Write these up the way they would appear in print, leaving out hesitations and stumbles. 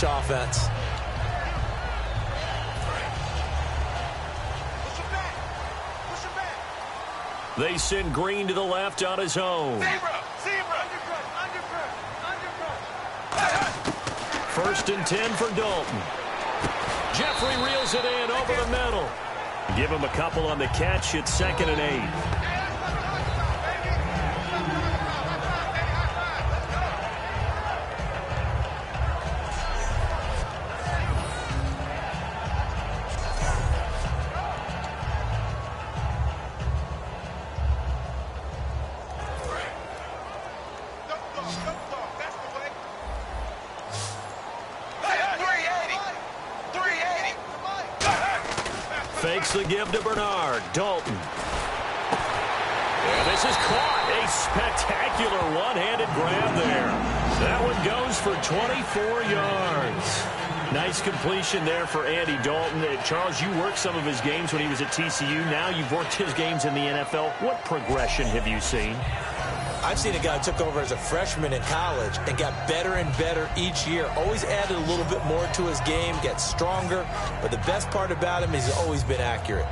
offense. They send Green to the left on his own. First and 10 for Dalton. Jeffrey reels it in over the middle. Give him a couple on the catch. It's 2nd and 8. Fakes the give to Bernard. Dalton. And this is caught. A spectacular one-handed grab there. That one goes for 24 yards. Nice completion there for Andy Dalton. Charles, you worked some of his games when he was at TCU. Now you've worked his games in the NFL. What progression have you seen? I've seen a guy who took over as a freshman in college and got better and better each year. Always added a little bit more to his game, gets stronger. But the best part about him is he's always been accurate.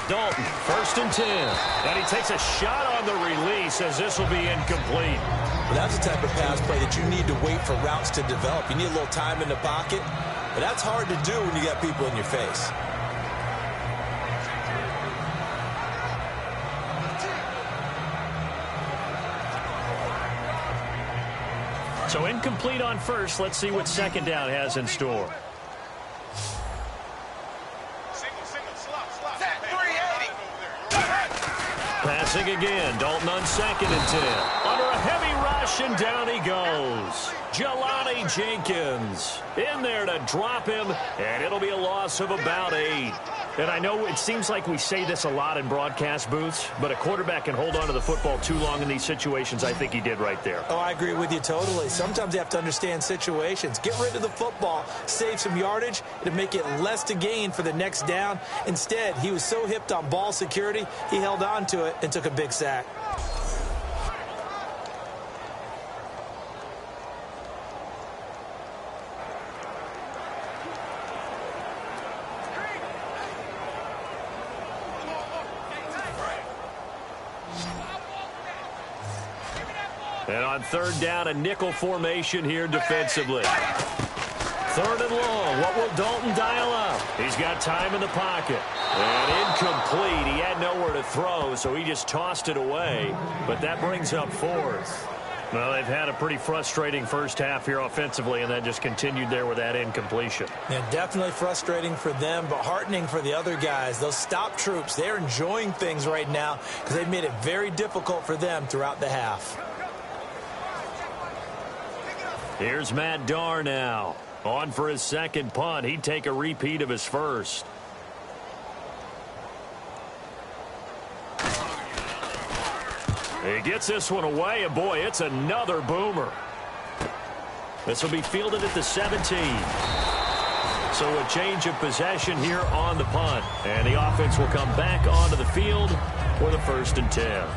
Dalton, 1st and 10. And he takes a shot on the release as this will be incomplete. Well, that's the type of pass play that you need to wait for routes to develop. You need a little time in the pocket, but that's hard to do when you got people in your face. So incomplete on first. Let's see what 2nd down has in store. Passing again. Dalton on 2nd and 10. Under a heavy rush, and down he goes. Jelani Jenkins in there to drop him, and it'll be a loss of about 8. And I know it seems like we say this a lot in broadcast booths, but a quarterback can hold on to the football too long in these situations. I think he did right there. Oh, I agree with you totally. Sometimes you have to understand situations. Get rid of the football, save some yardage, to make it less to gain for the next down. Instead, he was so hipped on ball security, he held on to it and took a big sack. And on 3rd down, a nickel formation here defensively. 3rd and long. What will Dalton dial up? He's got time in the pocket. And incomplete. He had nowhere to throw, so he just tossed it away. But that brings up 4th. Well, they've had a pretty frustrating first half here offensively, and then just continued there with that incompletion. Yeah, definitely frustrating for them, but heartening for the other guys. Those stop troops, they're enjoying things right now because they've made it very difficult for them throughout the half. Here's Matt Darr now. On for his 2nd punt. He'd take a repeat of his first. He gets this one away, and boy, it's another boomer. This will be fielded at the 17. So a change of possession here on the punt. And the offense will come back onto the field for the 1st and 10.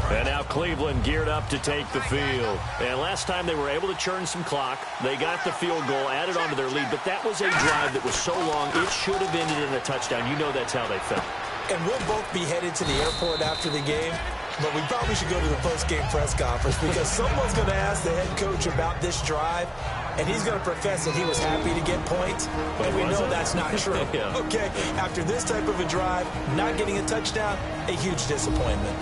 And now Cleveland geared up to take the field. And last time they were able to churn some clock. They got the field goal, added on to their lead. But that was a drive that was so long, it should have ended in a touchdown. You know that's how they felt. And we'll both be headed to the airport after the game. But we probably should go to the post-game press conference because someone's going to ask the head coach about this drive, and he's going to profess that he was happy to get points, and we know that's not true. Yeah. Okay, after this type of a drive, not getting a touchdown, a huge disappointment.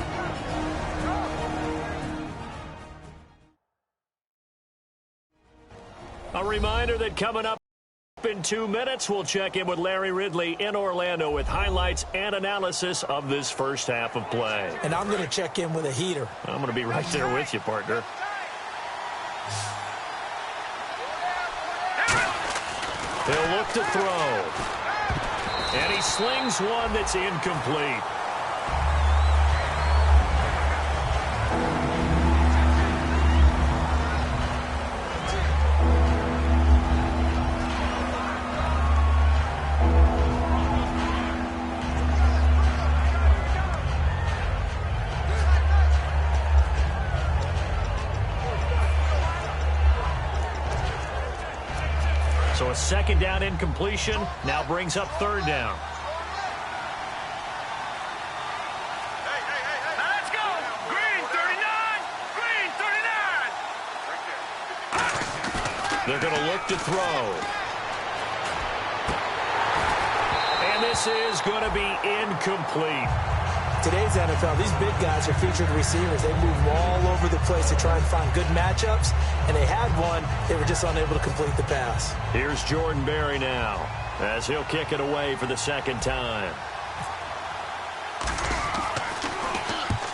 A reminder that coming up In 2 minutes, we'll check in with Larry Ridley in Orlando with highlights and analysis of this first half of play. And I'm going to check in with a heater. I'm going to be right there with you, partner. He'll look to throw. And he slings one that's incomplete. So a second down incompletion now brings up third down. Let's go! Green 39! Green 39! They're going to look to throw. And this is going to be incomplete. Today's NFL, these big guys are featured receivers. They move all over the place to try and find good matchups, and they had one. They were just unable to complete the pass. Here's Jordan Berry now as he'll kick it away for the second time.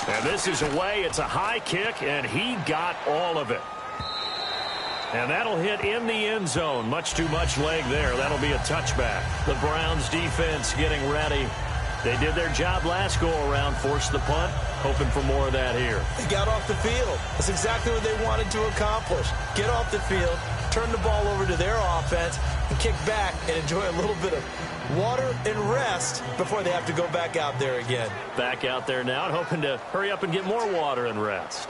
And this is away. It's a high kick, and he got all of it. And that'll hit in the end zone. Much too much leg there. That'll be a touchback. The Browns defense getting ready. They did their job last go-around, forced the punt, hoping for more of that here. They got off the field. That's exactly what they wanted to accomplish. Get off the field, turn the ball over to their offense, and kick back and enjoy a little bit of water and rest before they have to go back out there again. Back out there now and hoping to hurry up and get more water and rest.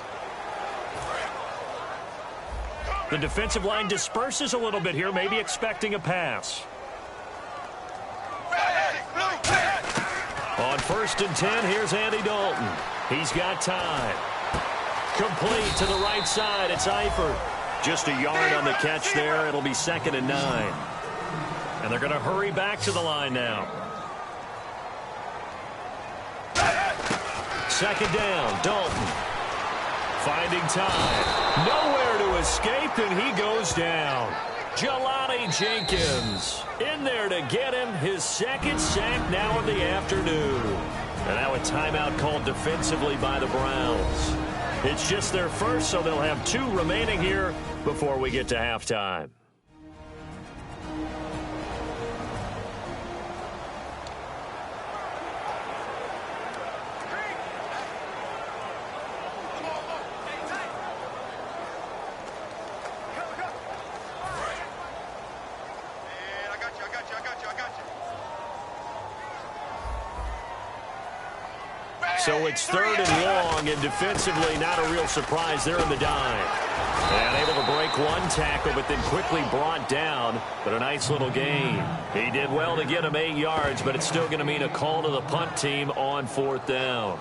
The defensive line disperses a little bit here, maybe expecting a pass. On 1st and 10, here's Andy Dalton. He's got time. Complete to the right side. It's Eifert. Just a yard on the catch there. It'll be 2nd and 9. And they're going to hurry back to the line now. 2nd down, Dalton. Finding time. Nowhere to escape, and he goes down. Jelani Jenkins in there to get him his second sack now in the afternoon. And now a timeout called defensively by the Browns. It's just their first, so they'll have 2 remaining here before we get to halftime. So it's 3rd and long, and defensively not a real surprise there in the dime. And able to break one tackle, but then quickly brought down. But a nice little gain. He did well to get him 8 yards, but it's still going to mean a call to the punt team on 4th down.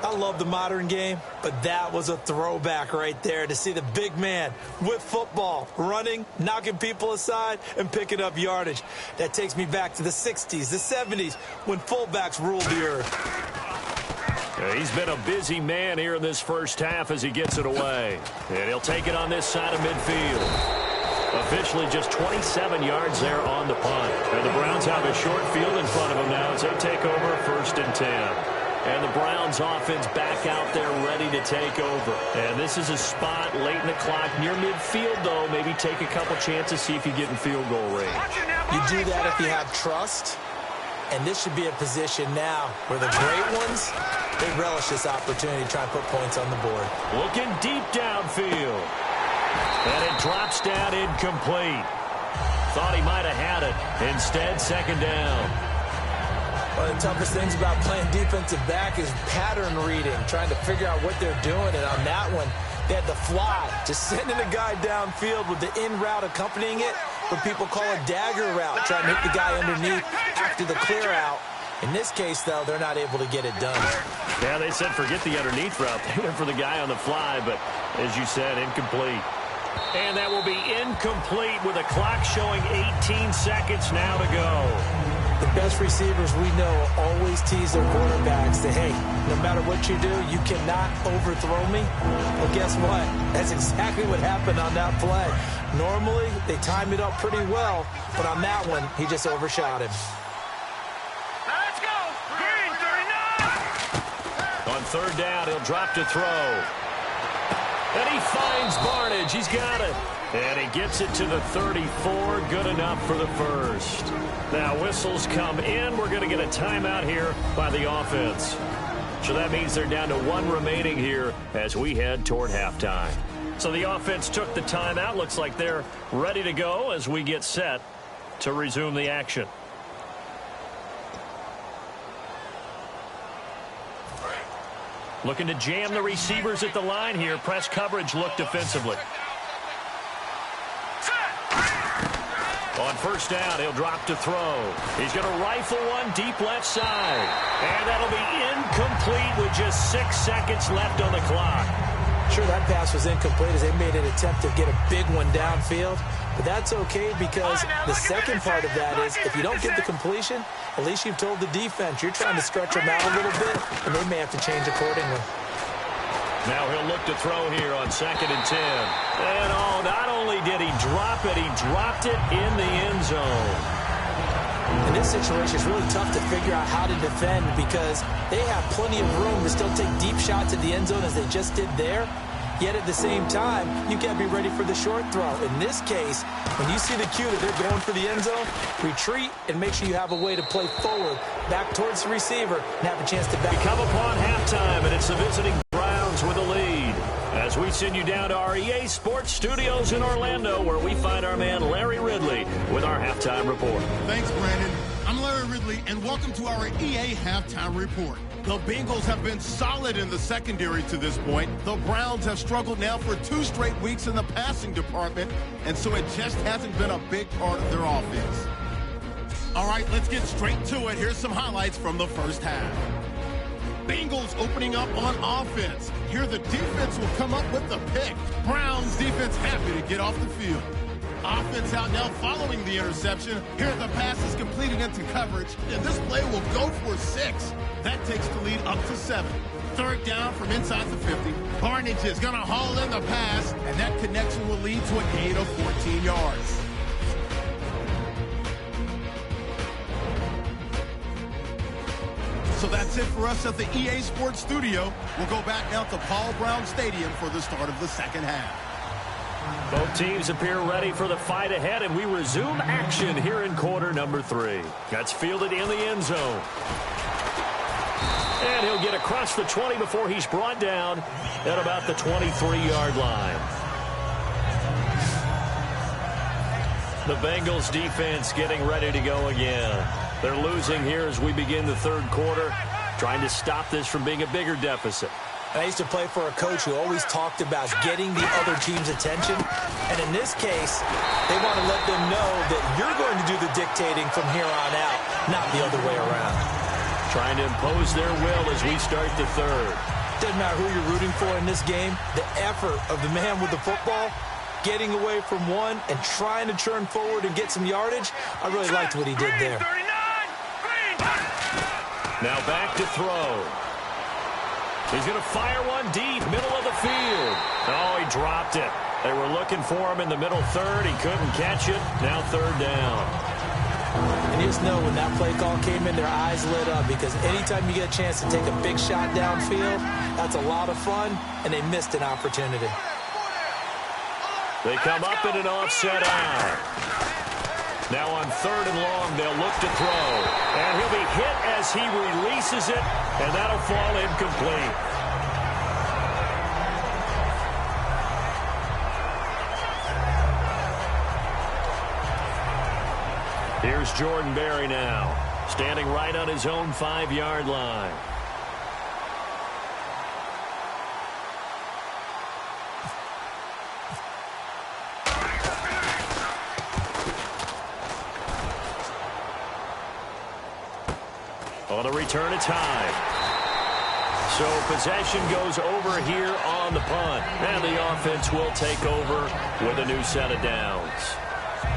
I love the modern game, but that was a throwback right there to see the big man with football, running, knocking people aside, and picking up yardage. That takes me back to the 60s, the 70s, when fullbacks ruled the earth. He's been a busy man here in this first half as he gets it away. And he'll take it on this side of midfield. Officially just 27 yards there on the punt. And the Browns have a short field in front of them now as they take over 1st and 10. And the Browns offense back out there ready to take over. And this is a spot late in the clock near midfield, though. Maybe take a couple chances, see if you get in field goal range. You do that if you have trust. And this should be a position now where the great ones, they relish this opportunity to try and put points on the board. Looking deep downfield. And it drops down incomplete. Thought he might have had it. Instead, 2nd down. One of the toughest things about playing defensive back is pattern reading, trying to figure out what they're doing. And on that one, they had the fly, just sending a guy downfield with the in route accompanying it, what people call a dagger route, trying to hit the guy underneath after the clear out. In this case, though, they're not able to get it done. Yeah, they said forget the underneath route. They went for the guy on the fly, but as you said, incomplete. And that will be incomplete with a clock showing 18 seconds now to go. The Best receivers we know always tease their quarterbacks that, hey, no matter what you do, you cannot overthrow me. Well, guess what? That's exactly what happened on that play. Normally, they time it up pretty well, but on that one, he just overshot him. Let's go. Green, 39. On third down, he'll drop to throw. And he finds Barnage. He's got it. And he gets it to the 34. Good enough for the first. Now, whistles come in. We're going to get a timeout here by the offense. So that means they're down to one remaining here as we head toward halftime. So the offense took the timeout. Looks like they're ready to go as we get set to resume the action. Looking to jam the receivers at the line here. Press coverage look defensively. On first down, he'll drop to throw. He's going to rifle one deep left side. And that'll be incomplete with just 6 seconds left on the clock. Sure, that pass was incomplete as they made an attempt to get a big one downfield. But that's okay because the second part of that is if you don't get the completion, at least you've told the defense you're trying to stretch them out a little bit, and they may have to change accordingly. Now he'll look to throw here on 2nd and 10. And not only did he drop it, he dropped it in the end zone. In this situation, it's really tough to figure out how to defend because they have plenty of room to still take deep shots at the end zone as they just did there. Yet at the same time, you got to be ready for the short throw. In this case, when you see the cue that they're going for the end zone, retreat and make sure you have a way to play forward, back towards the receiver, and have a chance to back. We come upon halftime, and it's the visiting Browns with a lead. As we send you down to our EA Sports Studios in Orlando, where we find our man Larry Ridley with our halftime report. Thanks, Brandon. I'm Larry Ridley, and welcome to our EA Halftime Report. The Bengals have been solid in the secondary to this point. The Browns have struggled now for 2 straight weeks in the passing department, and so it just hasn't been a big part of their offense. All right, let's get straight to it. Here's some highlights from the first half. Bengals opening up on offense. Here the defense will come up with the pick. Browns defense happy to get off the field. Offense out now following the interception. Here the pass is completed into coverage, and this play will go for 6. That takes the lead up to 7. Third down from inside the 50. Barnage is going to haul in the pass, and that connection will lead to a gain of 14 yards. So that's it for us at the EA Sports Studio. We'll go back now to Paul Brown Stadium for the start of the second half. Both teams appear ready for the fight ahead, and we resume action here in quarter number 3. That's fielded in the end zone. And he'll get across the 20 before he's brought down at about the 23-yard line. The Bengals defense getting ready to go again. They're losing here as we begin the third quarter, trying to stop this from being a bigger deficit. I used to play for a coach who always talked about getting the other team's attention. And in this case, they want to let them know that you're going to do the dictating from here on out, not the other way around. Trying to impose their will as we start the third. Doesn't matter who you're rooting for in this game, the effort of the man with the football, getting away from one and trying to turn forward and get some yardage, I really liked what he did there. Now back to throw. He's going to fire one deep, middle of the field. Oh, he dropped it. They were looking for him in the middle third. He couldn't catch it. Now third down. And you just know when that play call came in, their eyes lit up because anytime you get a chance to take a big shot downfield, that's a lot of fun, and they missed an opportunity. They come up in an offset out. Now on third and long, they'll look to throw. And he'll be hit as he releases it, and that'll fall incomplete. Here's Jordan Berry now, standing right on his own 5-yard line. On the return, it's high. So possession goes over here on the punt. And the offense will take over with a new set of downs.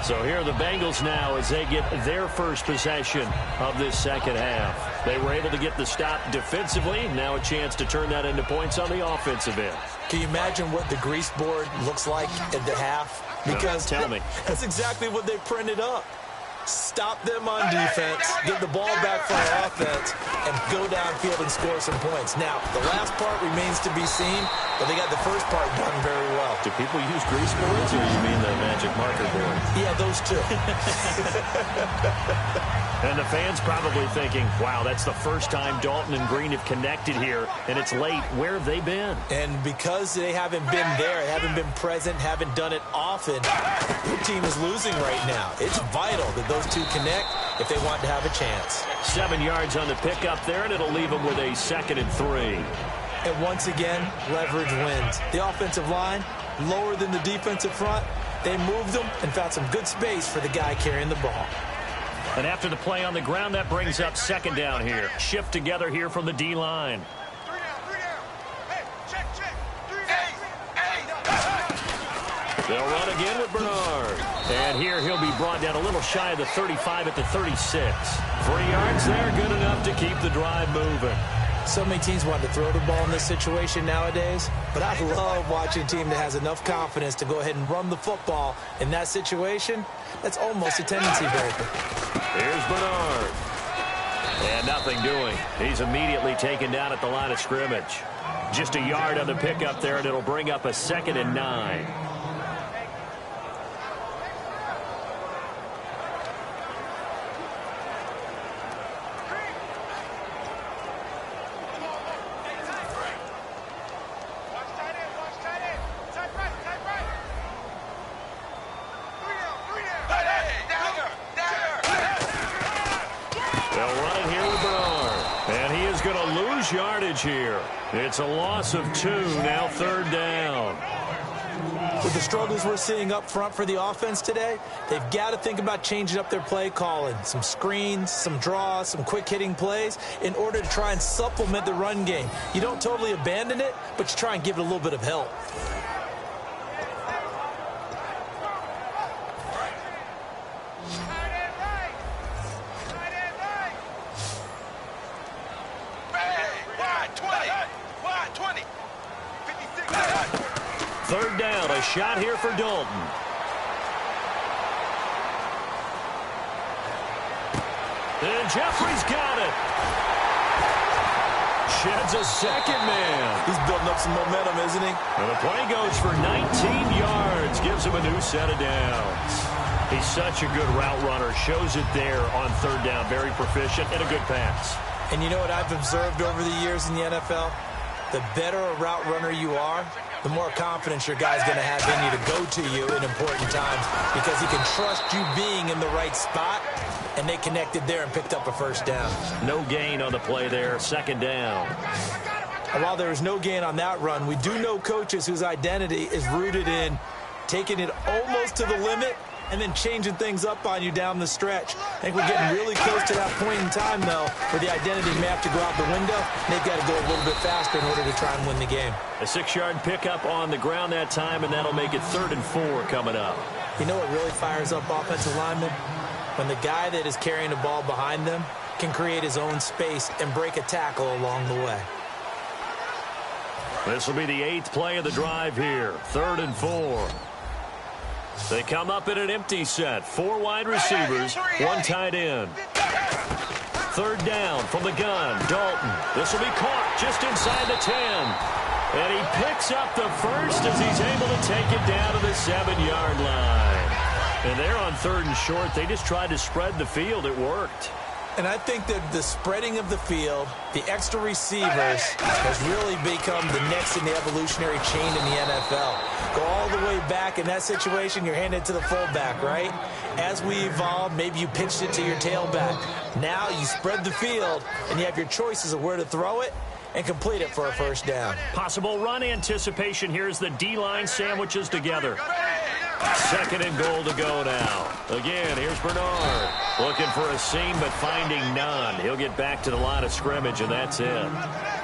So here are the Bengals now as they get their first possession of this second half. They were able to get the stop defensively. Now a chance to turn that into points on the offensive end. Can you imagine what the grease board looks like at the half? Because tell me. That's exactly what they printed up. Stop them on defense, get the ball back for our offense, and go downfield and score some points. Now, the last part remains to be seen, but they got the first part done very well. Do people use grease boards, or you mean the magic marker board? Yeah, those two. And the fans probably thinking, wow, that's the first time Dalton and Green have connected here, and it's late. Where have they been? And because they haven't been there, haven't been present, haven't done it often, your team is losing right now. It's vital that those two connect if they want to have a chance. 7 yards on the pickup there, and it'll leave them with a 2nd and 3. And once again, leverage wins. The offensive line, lower than the defensive front. They moved them and found some good space for the guy carrying the ball. And after the play on the ground, that brings up 2nd down here. Shift together here from the D-line. They'll run again with Bernard. And here he'll be brought down a little shy of the 35 at the 36. 3 yards there, good enough to keep the drive moving. So many teams want to throw the ball in this situation nowadays, but I love watching a team that has enough confidence to go ahead and run the football in that situation. That's almost a tendency breaker. Here's Bernard. And nothing doing. He's immediately taken down at the line of scrimmage. Just a yard on the pickup there, and it'll bring up a 2nd and 9. Yardage here. It's a loss of 2, now 3rd down. With the struggles we're seeing up front for the offense today, they've got to think about changing up their play calling. Some screens, some draws, some quick-hitting plays in order to try and supplement the run game. You don't totally abandon it, but you try and give it a little bit of help. Third down, a shot here for Dalton. And Jeffrey's got it. Sheds a 2nd man. He's building up some momentum, isn't he? And the play goes for 19 yards. Gives him a new set of downs. He's such a good route runner. Shows it there on 3rd down. Very proficient and a good pass. And you know what I've observed over the years in the NFL? The better a route runner you are, the more confidence your guy's going to have in you to go to you in important times because he can trust you being in the right spot, and they connected there and picked up a 1st down. No gain on the play there, 2nd down. And while there was no gain on that run, we do know coaches whose identity is rooted in taking it almost to the limit and then changing things up on you down the stretch. I think we're getting really close to that point in time, though, where the identity may have to go out the window. They've got to go a little bit faster in order to try and win the game. A 6-yard pickup on the ground that time, and that'll make it 3rd and 4 coming up. You know what really fires up offensive linemen? When the guy that is carrying the ball behind them can create his own space and break a tackle along the way. This will be the 8th play of the drive here. 3rd and 4. They come up in an empty set. 4 wide receivers, 1 tight end. 3rd down from the gun. Dalton. This will be caught just inside the 10. And he picks up the first as he's able to take it down to the 7-yard line. And they're on 3rd and short. They just tried to spread the field. It worked. And I think that the spreading of the field, the extra receivers, has really become the next in the evolutionary chain in the NFL. Go all the way back in that situation, you're handed to the fullback, right? As we evolve, maybe you pitched it to your tailback. Now you spread the field, and you have your choices of where to throw it and complete it for a 1st down. Possible run anticipation here as the D-line sandwiches together. Second and goal to go now. Again, here's Bernard. Looking for a seam, but finding none. He'll get back to the line of scrimmage, and that's it.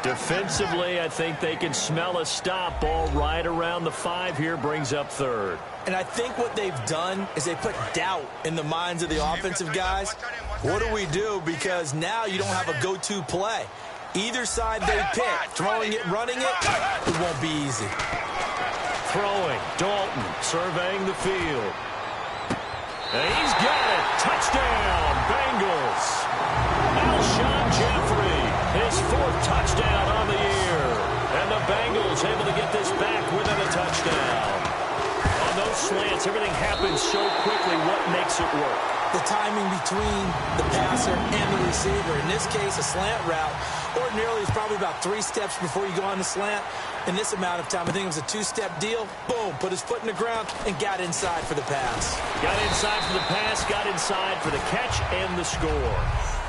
Defensively, I think they can smell a stop. Ball right around the 5 here, brings up third. And I think what they've done is they put doubt in the minds of the offensive guys. What do we do? Because now you don't have a go-to play. Either side they pick, throwing it, running it, it won't be easy. Throwing, Dalton surveying the field. And he's got it. Touchdown, Bengals. Alshon Jeffrey, his 4th touchdown on the year. And the Bengals able to get this back within a touchdown. On those slants, everything happens so quickly. What makes it work? The timing between the passer and the receiver. In this case, a slant route. Ordinarily, it's probably about 3 steps before you go on the slant. In this amount of time, I think it was a 2-step deal. Boom, put his foot in the ground and got inside for the pass. Got inside for the pass, got inside for the catch and the score.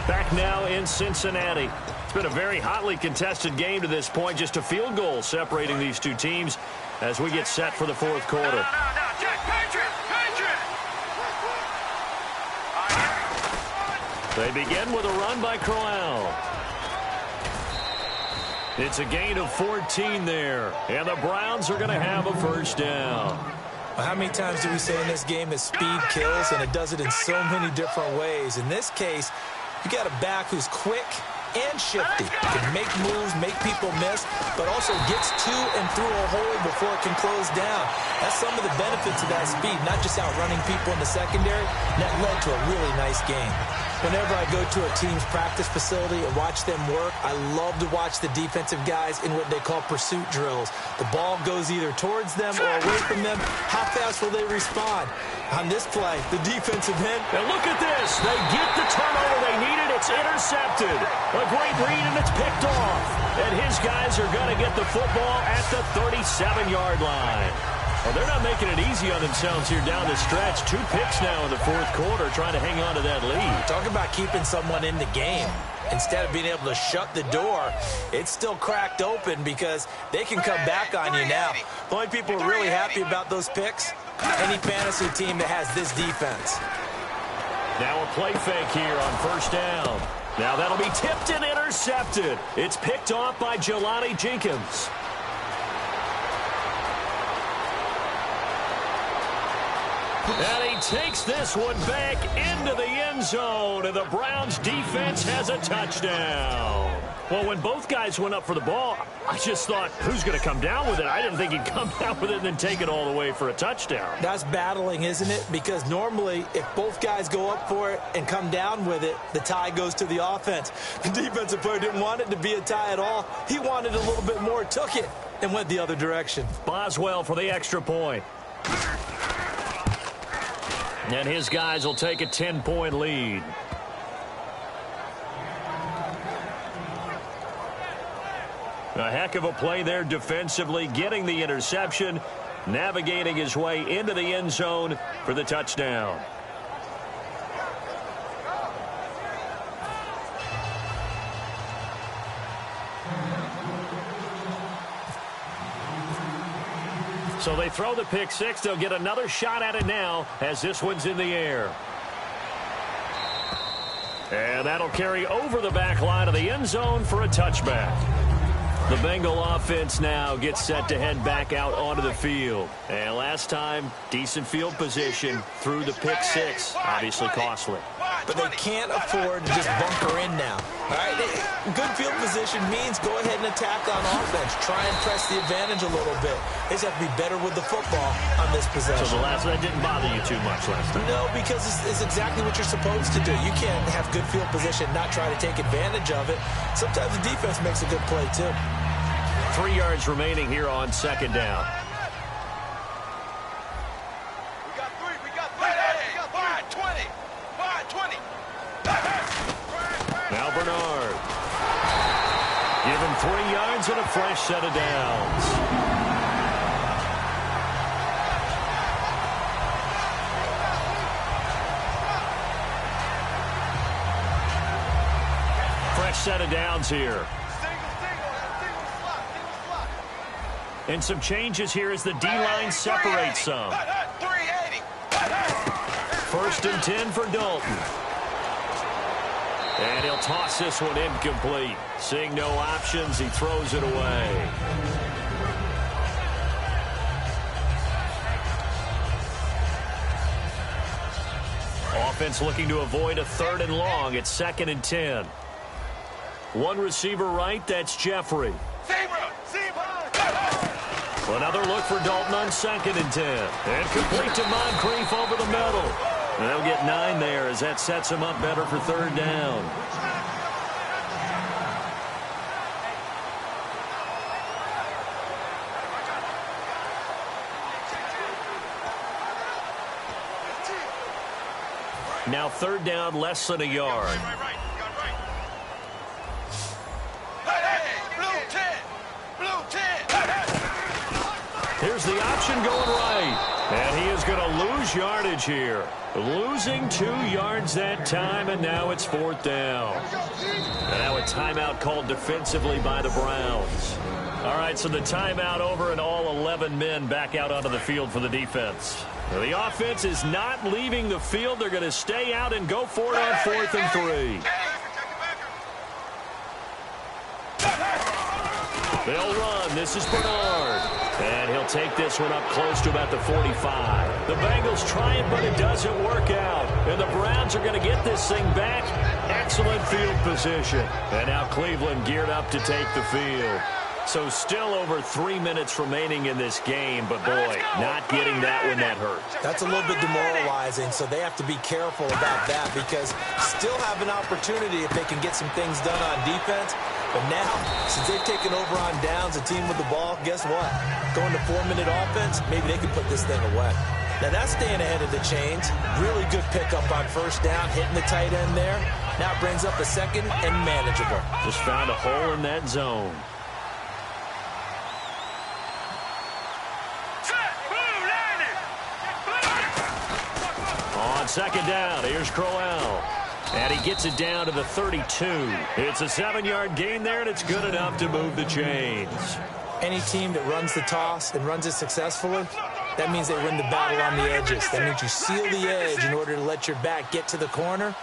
Back now in Cincinnati. It's been a very hotly contested game to this point. Just a field goal separating these two teams as we get set for the 4th quarter. No, Jack, Patriot! They begin with a run by Crowell. It's a gain of 14 there, and the Browns are going to have a first down. Well, how many times do we say in this game that speed kills, and it does it in so many different ways? In this case, you got a back who's quick and shifty. Can make moves, make people miss, but also gets to and through a hole before it can close down. That's some of the benefits of that speed, not just outrunning people in the secondary. And that led to a really nice game. Whenever I go to a team's practice facility and watch them work, I love to watch the defensive guys in what they call pursuit drills. The ball goes either towards them or away from them. How fast will they respond? On this play, the defensive end. And look at this. They get the turnover they needed. It's intercepted. A great read, and it's picked off. And his guys are going to get the football at the 37-yard line. Well, they're not making it easy on themselves here down the stretch. 2 picks now in the 4th quarter trying to hang on to that lead. Talk about keeping someone in the game. Instead of being able to shut the door, it's still cracked open because they can come back on you now. The only people who are really happy about those picks, any fantasy team that has this defense. Now a play fake here on first down. Now that'll be tipped and intercepted. It's picked off by Jelani Jenkins. And he takes this one back into the end zone, and the Browns defense has a touchdown. Well, when both guys went up for the ball, I just thought, who's going to come down with it? I didn't think he'd come down with it and then take it all the way for a touchdown. That's battling, isn't it? Because normally, if both guys go up for it and come down with it, the tie goes to the offense. The defensive player didn't want it to be a tie at all. He wanted a little bit more, took it, and went the other direction. Boswell for the extra point. And his guys will take a 10-point lead. A heck of a play there defensively, getting the interception, navigating his way into the end zone for the touchdown. So they throw the pick six. They'll get another shot at it now as this one's in the air. And that'll carry over the back line of the end zone for a touchback. The Bengal offense now gets set to head back out onto the field. And last time, decent field position through the pick six. Obviously costly. But they can't afford to just bunker in now. All right, good field position means go ahead and attack on offense. Try and press the advantage a little bit. They just have to be better with the football on this possession. So that didn't bother you too much last time? No, because it's exactly what you're supposed to do. You can't have good field position, not try to take advantage of it. Sometimes the defense makes a good play, too. 3 yards remaining here on second down. We got three. 20. Now Bernard. Give him 3 yards and a fresh set of downs. Fresh set of downs here. And some changes here as the D-line separates some. 3-8. First and 10 for Dalton. And he'll toss this one incomplete. Seeing no options, he throws it away. Offense looking to avoid a 3rd and long. It's 2nd and 10. One receiver right, that's Jeffrey. Another look for Dalton on 2nd and 10. And complete to Moncrief over the middle. And they'll get 9 there as that sets him up better for 3rd down. Now 3rd down, less than a yard. Here's the option going right. And he is going to lose yardage here. Losing 2 yards that time, and now it's 4th down. And now a timeout called defensively by the Browns. All right, so the timeout over and all 11 men back out onto the field for the defense. The offense is not leaving the field. They're going to stay out and go for it on 4th and 3. They'll run. This is Bernard. And he'll take this one up close to about the 45. The Bengals try it, but it doesn't work out. And the Browns are going to get this thing back. Excellent field position. And now Cleveland geared up to take the field. So still over 3 minutes remaining in this game, but boy, not getting that when that hurt. That's a little bit demoralizing, so they have to be careful about that because still have an opportunity if they can get some things done on defense. But now, since they've taken over on downs, a team with the ball, guess what? Going to 4-minute offense, maybe they can put this thing away. Now that's staying ahead of the chains. Really good pickup on 1st down, hitting the tight end there. Now it brings up a 2nd and manageable. Just found a hole in that zone. On 2nd down, here's Crowell. And he gets it down to the 32. It's a 7-yard gain there, and it's good enough to move the chains. Any team that runs the toss and runs it successfully, that means they win the battle on the edges. That means you seal the edge in order to let your back get to the corner.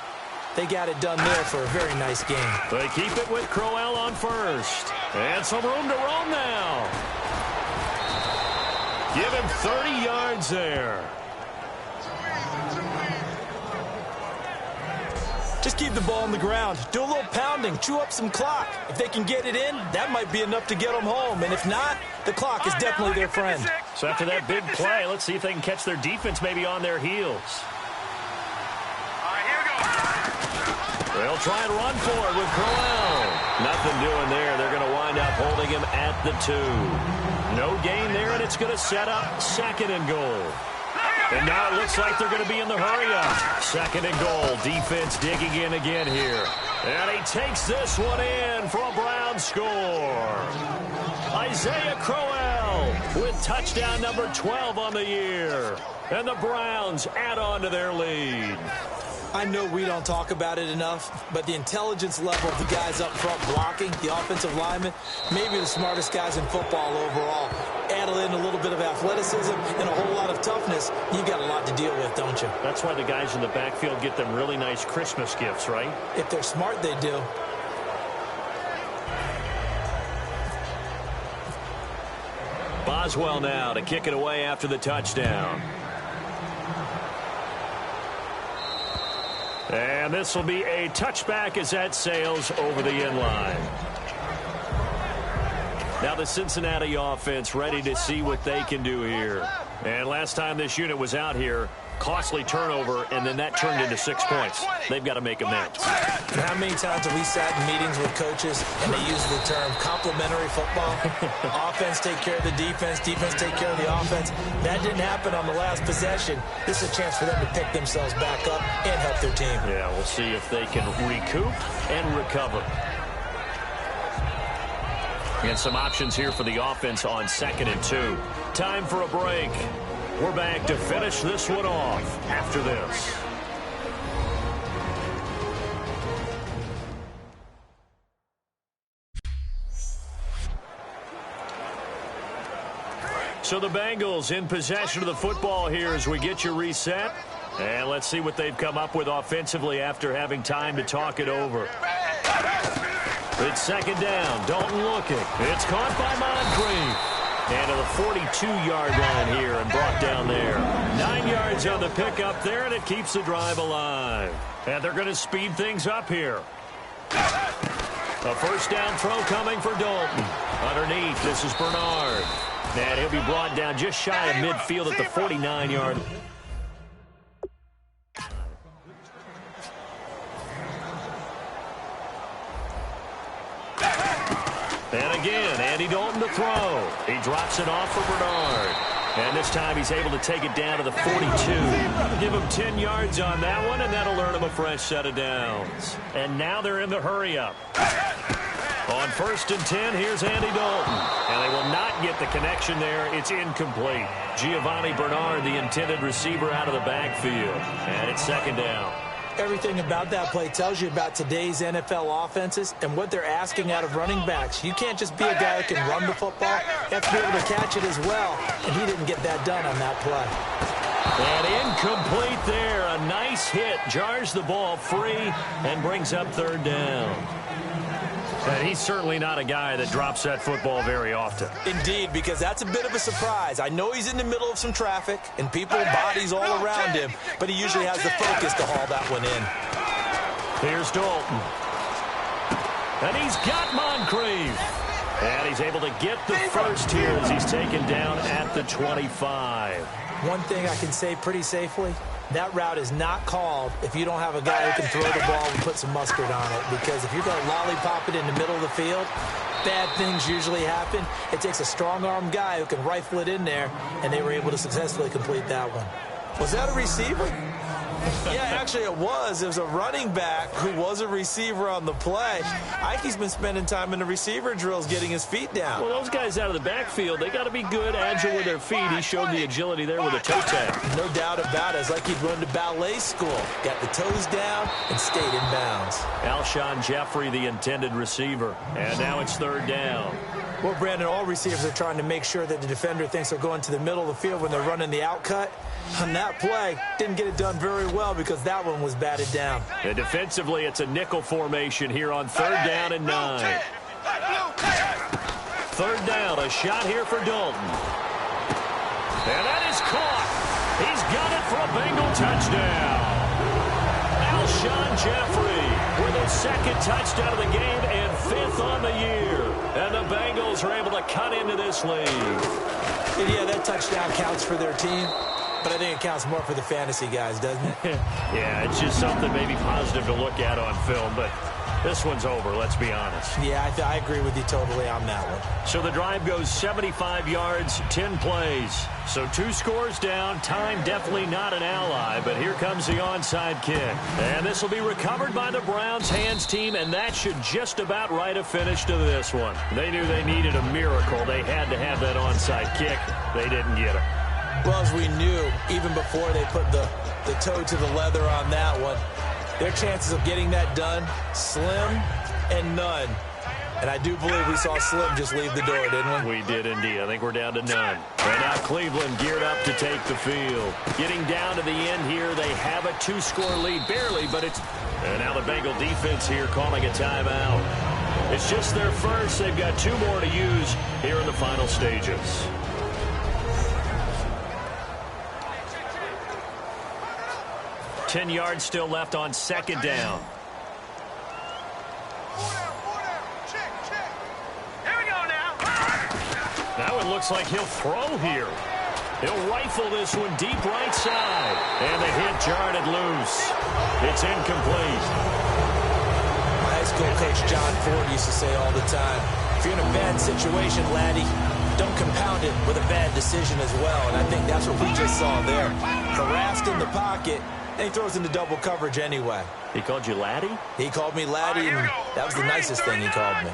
They got it done there for a very nice game. They keep it with Crowell on 1st. And some room to roam now. Give him 30 yards there. Just keep the ball on the ground. Do a little pounding. Chew up some clock. If they can get it in, that might be enough to get them home. And if not, the clock is definitely their friend. So after that big play, let's see if they can catch their defense maybe on their heels. All right, here we go. They'll try and run for it with Crowell. Nothing doing there. They're going to wind up holding him at the 2. No gain there, and it's going to set up 2nd and goal. And now it looks like they're going to be in the hurry-up. 2nd and goal. Defense digging in again here. And he takes this one in for a Browns score. Isaiah Crowell with touchdown number 12 on the year. And the Browns add on to their lead. I know we don't talk about it enough, but the intelligence level of the guys up front blocking, the offensive linemen, maybe the smartest guys in football overall. Add in a little bit of athleticism and a whole lot of toughness, you got a lot to deal with, don't you? That's why the guys in the backfield get them really nice Christmas gifts, right? If they're smart, they do. Boswell now to kick it away after the touchdown. And this will be a touchback as that sails over the end line. Now the Cincinnati offense ready to see what they can do here. And last time this unit was out here, costly turnover, and then that turned into 6 points. They've got to make amends. How many times have we sat in meetings with coaches and they use the term complementary football? Offense take care of the defense, defense take care of the offense. That didn't happen on the last possession. This is a chance for them to pick themselves back up and help their team. Yeah, we'll see if they can recoup and recover. And some options here for the offense on 2nd and 2. Time for a break. We're back to finish this one off after this. So the Bengals in possession of the football here as we get you reset. And let's see what they've come up with offensively after having time to talk it over. It's second down. Dalton looking. It's caught by Moncrief. And to the 42-yard line here and brought down there. 9 yards on the pickup there, and it keeps the drive alive. And they're going to speed things up here. A first down throw coming for Dalton. Underneath, this is Bernard. And he'll be brought down just shy of midfield at the 49-yard. And again, Andy Dalton to throw. He drops it off for Bernard. And this time he's able to take it down to the 42. Give him 10 yards on that one, and that'll earn him a fresh set of downs. And now they're in the hurry-up. On 1st and 10, here's Andy Dalton. And they will not get the connection there. It's incomplete. Giovanni Bernard, the intended receiver, out of the backfield. And it's second down. Everything about that play tells you about today's NFL offenses and what they're asking out of running backs. You can't just be a guy who can run the football. You have to be able to catch it as well, and he didn't get that done on that play. And incomplete there. A nice hit. Jars the ball free and brings up third down. And he's certainly not a guy that drops that football very often. Indeed, because that's a bit of a surprise. I know he's in the middle of some traffic and people, bodies all around him, but he usually has the focus to haul that one in. Here's Dalton. And he's got Moncrief. And he's able to get the first here as he's taken down at the 25. One thing I can say pretty safely, that route is not called if you don't have a guy who can throw the ball and put some mustard on it. Because if you're going to lollipop it in the middle of the field, bad things usually happen. It takes a strong-arm guy who can rifle it in there, and they were able to successfully complete that one. Was that a receiver? Yeah, actually it was. It was a running back who was a receiver on the play. Ike's been spending time in the receiver drills getting his feet down. Well, those guys out of the backfield, they got to be good, agile with their feet. He showed the agility there with a toe tap. No doubt about it. It's like he'd run to ballet school. Got the toes down and stayed in bounds. Alshon Jeffrey, the intended receiver. And now it's third down. Well, Brandon, all receivers are trying to make sure that the defender thinks they're going to the middle of the field when they're running the outcut. On that play, didn't get it done very well because that one was batted down. And defensively, it's a nickel formation here on third down and 9. Third down, a shot here for Dalton. And that is caught. He's got it for a Bengal touchdown. Alshon Jeffrey with his second touchdown of the game and 5th on the year. And the Bengals are able to cut into this lead. And yeah, that touchdown counts for their team. But I think it counts more for the fantasy guys, doesn't it? Yeah, it's just something maybe positive to look at on film, but this one's over, let's be honest. Yeah, I agree with you totally on that one. So the drive goes 75 yards, 10 plays. So 2 scores down, time definitely not an ally, but here comes the onside kick. And this will be recovered by the Browns hands team, and that should just about write a finish to this one. They knew they needed a miracle. They had to have that onside kick. They didn't get it. Well, as we knew, even before they put the toe to the leather on that one, their chances of getting that done, slim and none. And I do believe we saw Slim just leave the door, didn't we? We did indeed. I think we're down to none. And now Cleveland geared up to take the field. Getting down to the end here, they have a 2-score lead, barely, but it's... And now the Bengal defense here calling a timeout. It's just their first. They've got 2 more to use here in the final stages. Ten yards still left on second down. Here we go now. That one looks like he'll throw here. He'll rifle this one deep right side. And the hit jarred it loose. It's incomplete. My high school coach John Ford used to say all the time, if you're in a bad situation, laddie, don't compound it with a bad decision as well. And I think that's what we just saw there. Harassed in the pocket. And he throws into double coverage anyway. He called you laddie? He called me laddie, and that was the nicest thing he called me.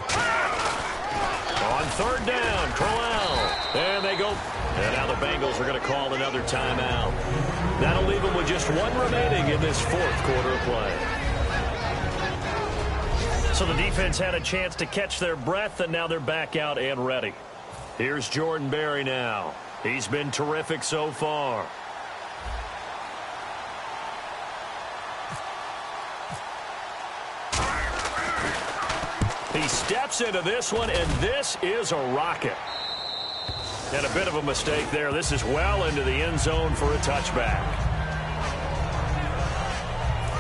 On third down, Crowell. There they go. And now the Bengals are going to call another timeout. That'll leave them with just 1 remaining in this 4th quarter of play. So the defense had a chance to catch their breath, and now they're back out and ready. Here's Jordan Berry now. He's been terrific so far. He steps into this one, and this is a rocket. And a bit of a mistake there. This is well into the end zone for a touchback.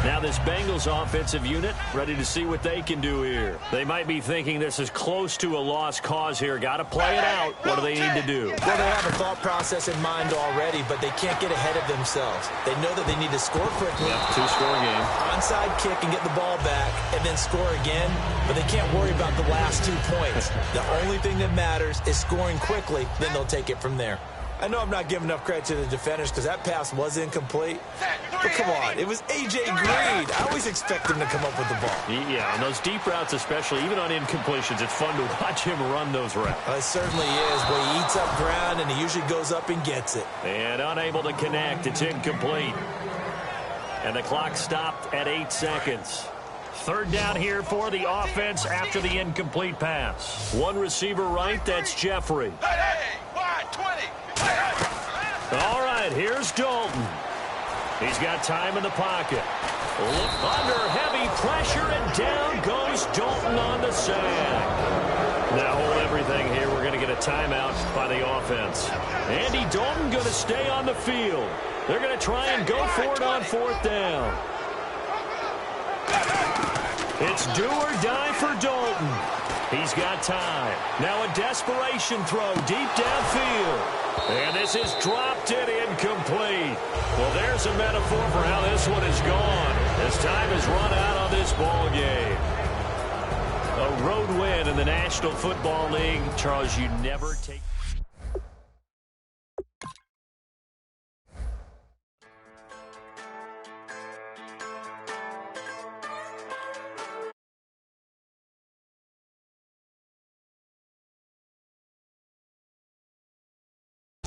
Now this Bengals offensive unit ready to see what they can do here. They might be thinking this is close to a lost cause here. Got to play it out. What do they need to do? Well, they have a thought process in mind already, but they can't get ahead of themselves. They know that they need to score quickly. Yep, two-score game. Onside kick and get the ball back and then score again, but they can't worry about the last 2 points. The only thing that matters is scoring quickly, then they'll take it from there. I know I'm not giving enough credit to the defenders because that pass was incomplete. But come on, it was A.J. Green. I always expect him to come up with the ball. Yeah, and those deep routes especially, even on incompletions, it's fun to watch him run those routes. It certainly is. Boy, he eats up ground, and he usually goes up and gets it. And unable to connect. It's incomplete. And the clock stopped at 8 seconds. Third down here for the offense after the incomplete pass. One receiver right, that's Jeffrey. Hey, wide, 20. All right, here's Dalton. He's got time in the pocket. Under heavy pressure, and down goes Dalton on the sack. Now hold everything here. We're going to get a timeout by the offense. Andy Dalton going to stay on the field. They're going to try and go for it on fourth down. It's do or die for Dalton. He's got time. Now a desperation throw deep downfield. And this is dropped and incomplete. Well, there's a metaphor for how this one is gone. As time has run out on this ball game. A road win in the National Football League. Charles, you never take...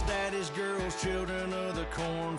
Daddy's girls, children of the corn.